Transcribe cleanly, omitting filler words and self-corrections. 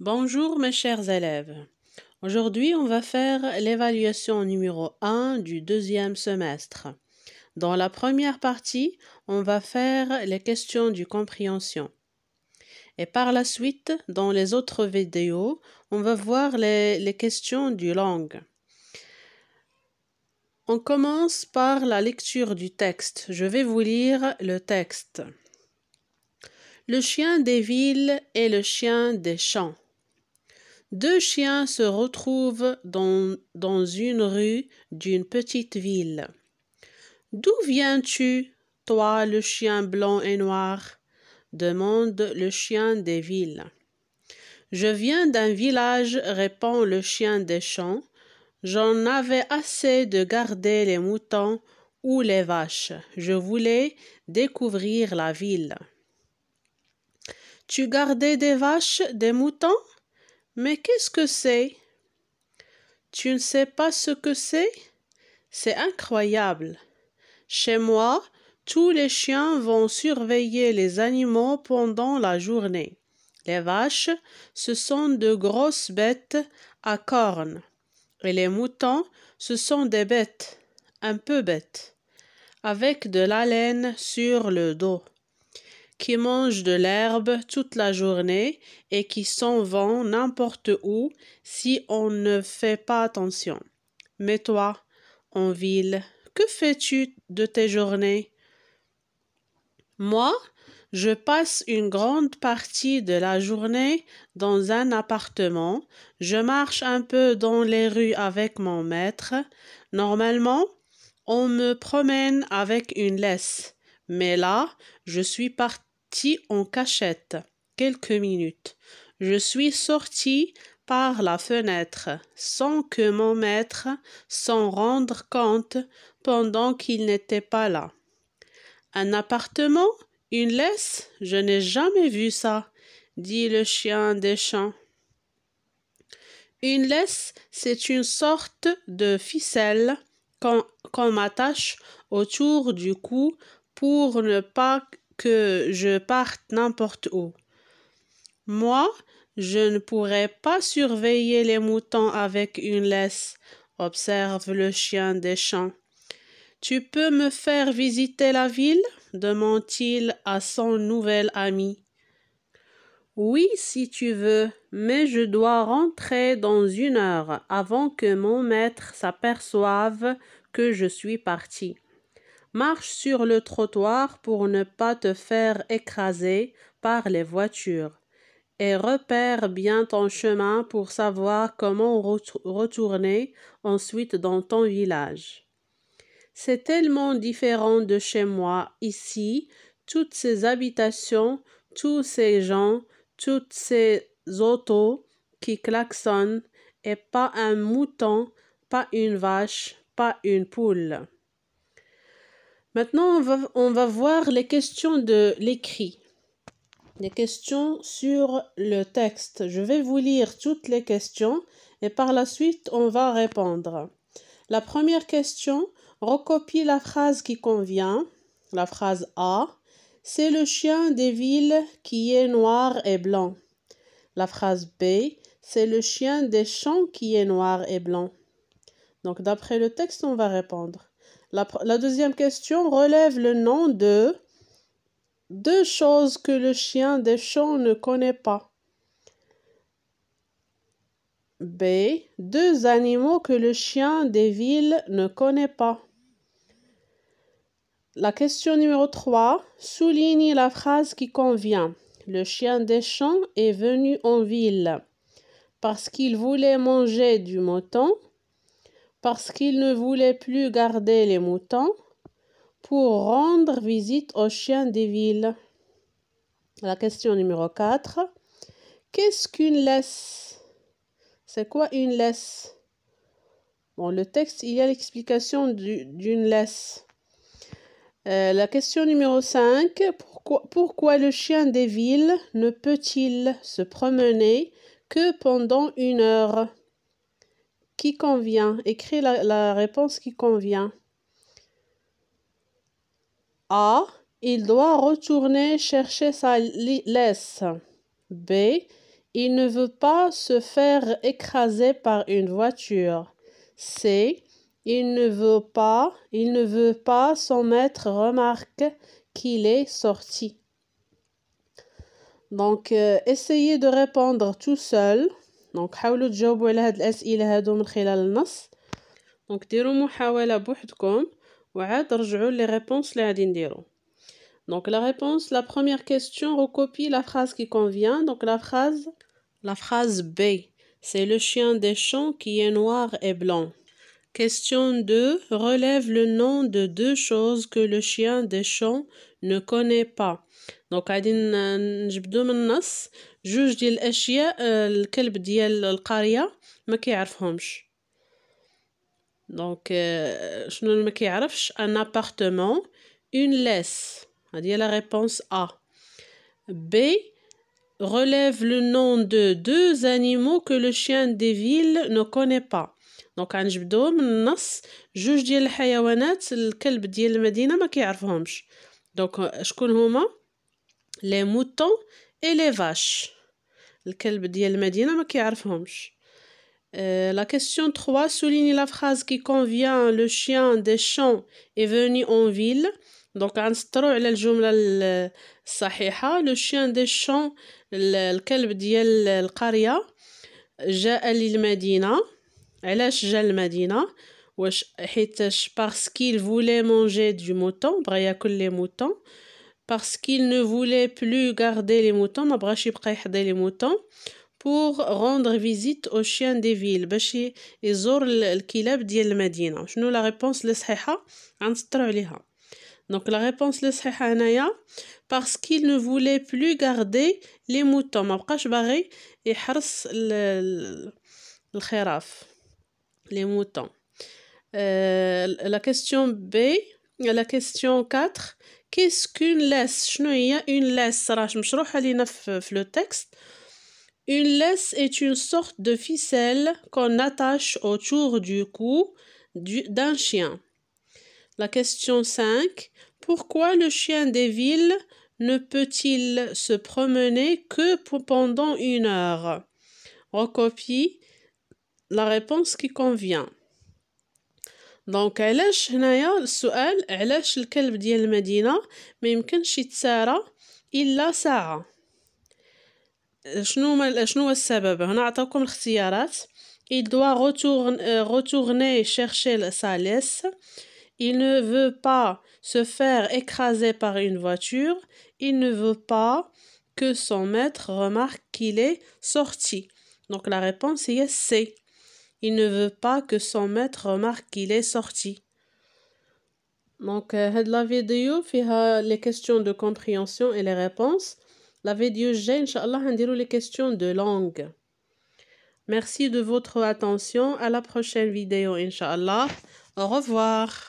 Bonjour mes chers élèves. Aujourd'hui, on va faire l'évaluation numéro 1 du deuxième semestre. Dans la première partie, on va faire les questions de compréhension. Et par la suite, dans les autres vidéos, on va voir les questions de langue. On commence par la lecture du texte. Je vais vous lire le texte. Le chien des villes et le chien des champs. Deux chiens se retrouvent dans une rue d'une petite ville. « D'où viens-tu, toi, le chien blanc et noir ?» demande le chien des villes. « Je viens d'un village, répond le chien des champs. J'en avais assez de garder les moutons ou les vaches. Je voulais découvrir la ville. »« Tu gardais des vaches, des moutons ? Mais qu'est-ce que c'est ? Tu ne sais pas ce que c'est ? C'est incroyable. Chez moi, tous les chiens vont surveiller les animaux pendant la journée. Les vaches, ce sont de grosses bêtes à cornes. Et les moutons, ce sont des bêtes, un peu bêtes, avec de la laine sur le dos, qui mangent de l'herbe toute la journée et qui s'en vont n'importe où si on ne fait pas attention. Mais toi, en ville, que fais-tu de tes journées ? Moi, je passe une grande partie de la journée dans un appartement. Je marche un peu dans les rues avec mon maître. Normalement, on me promène avec une laisse. Mais là, je suis partie en cachette quelques minutes. Je suis sortie par la fenêtre sans que mon maître s'en rende compte pendant qu'il n'était pas là. Un appartement? Une laisse? Je n'ai jamais vu ça, dit le chien des champs. Une laisse, c'est une sorte de ficelle qu'on m'attache autour du cou pour ne pas que je parte n'importe où. Moi, je ne pourrais pas surveiller les moutons avec une laisse, observe le chien des champs. Tu peux me faire visiter la ville? Demande-t-il à son nouvel ami. Oui, si tu veux, mais je dois rentrer dans 1 heure avant que mon maître s'aperçoive que je suis parti. Marche sur le trottoir pour ne pas te faire écraser par les voitures et repère bien ton chemin pour savoir comment retourner ensuite dans ton village. C'est tellement différent de chez moi. Ici, toutes ces habitations, tous ces gens, toutes ces autos qui klaxonnent, et pas un mouton, pas une vache, pas une poule. Maintenant, on va voir les questions de l'écrit. Les questions sur le texte. Je vais vous lire toutes les questions et par la suite, on va répondre. La première question, recopie la phrase qui convient. La phrase A, c'est le chien des villes qui est noir et blanc. La phrase B, c'est le chien des champs qui est noir et blanc. Donc, d'après le texte, on va répondre. La deuxième question relève le nom de deux choses que le chien des champs ne connaît pas. B, deux animaux que le chien des villes ne connaît pas. La question numéro 3, souligne la phrase qui convient. Le chien des champs est venu en ville parce qu'il voulait manger du mouton, parce qu'il ne voulait plus garder les moutons, pour rendre visite aux chiens des villes. La question numéro 4, qu'est-ce qu'une laisse? C'est quoi une laisse? Dans le texte, il y a l'explication d'une laisse. La question numéro 5, pourquoi le chien des villes ne peut-il se promener que pendant 1 heure? Qui convient? Écris la réponse qui convient. A, il doit retourner chercher sa laisse. B, il ne veut pas se faire écraser par une voiture. C. Il ne veut pas son maître remarque qu'il est sorti. Donc, essayez de répondre tout seul. Donc, حاولوا تجاوبوا على هاد الأسئلة هادو من خلال النص. Donc, ديروا محاولة بوحدكم وعاد رجعوا les réponses اللي غادي نديرو. Donc, la réponse, la première question, recopie la phrase qui convient. Donc, la phrase B, c'est le chien des champs qui est noir et blanc. Question 2, relève le nom de 2 choses que le chien des champs ne connaît pas. Donc, غادي نجبدو من النص جوج ديال الأشياء الكلب ديال القرية ما كيعرفهمش. Donc, شنو اللي ما كيعرفش؟ un appartement, une laisse. هذه هي la réponse A. B. Relève le nom de 2 animaux que le chien des villes ne connaît pas. Donc غنجبدو من النص جوج ديال الحيوانات الكلب ديال المدينة ما كيعرفهمش. Donc شكون هما؟ les moutons et les vaches. الكلب ديال المدينة ما كيعرفهمش. La question 3, souligne la phrase qui convient. Le chien des champs est venu en ville. Donc غنسطرو على الجملة الصحيحة. Le chien des champs الكلب ديال القرية جاء للمدينة. علاش جا المدينة؟ واش حيتاش parce qu'il voulait manger du mouton بغا ياكل لي موطون parce qu'il ne voulait plus garder les moutons ما بغاش يبقى يحضي les moutons pour rendre visite aux chiens des villes باش يزور الكلاب ديال المدينة. شنو لا ريبونس اللي صحيحة؟ غنسطرو عليها. Donc la réponse اللي صحيحة هنايا parce qu'il ne voulait plus garder les moutons ما بقاش باغي يحرس الخراف les moutons. La question B, la question 4, qu'est-ce qu'une laisse? شنو هي une laisse؟ راه مشروحة لينا في le texte. Une laisse est une sorte de ficelle qu'on attache autour du cou d'un chien. La question 5, pourquoi le chien des villes ne peut-il se promener que pendant 1 heure? Recopie la réponse qui convient. Donc علاش هنايا السؤال علاش الكلب ديال المدينة ما يمكنش يتسارى إلا ساعة؟ شنو هو السبب؟ هنا عطاوكم الاختيارات. Il doit retourner chercher sa laisse. Il ne veut pas se faire écraser par une voiture. Il ne veut pas que son maître remarque qu'il est sorti. Donc la réponse est C. Il ne veut pas que son maître remarque qu'il est sorti. Donc la vidéo فيها les questions de compréhension et les réponses. La vidéo الجاي إن شاء الله هنديرو les questions de langue. Merci de votre attention. À la prochaine vidéo إن شاء الله. Au revoir.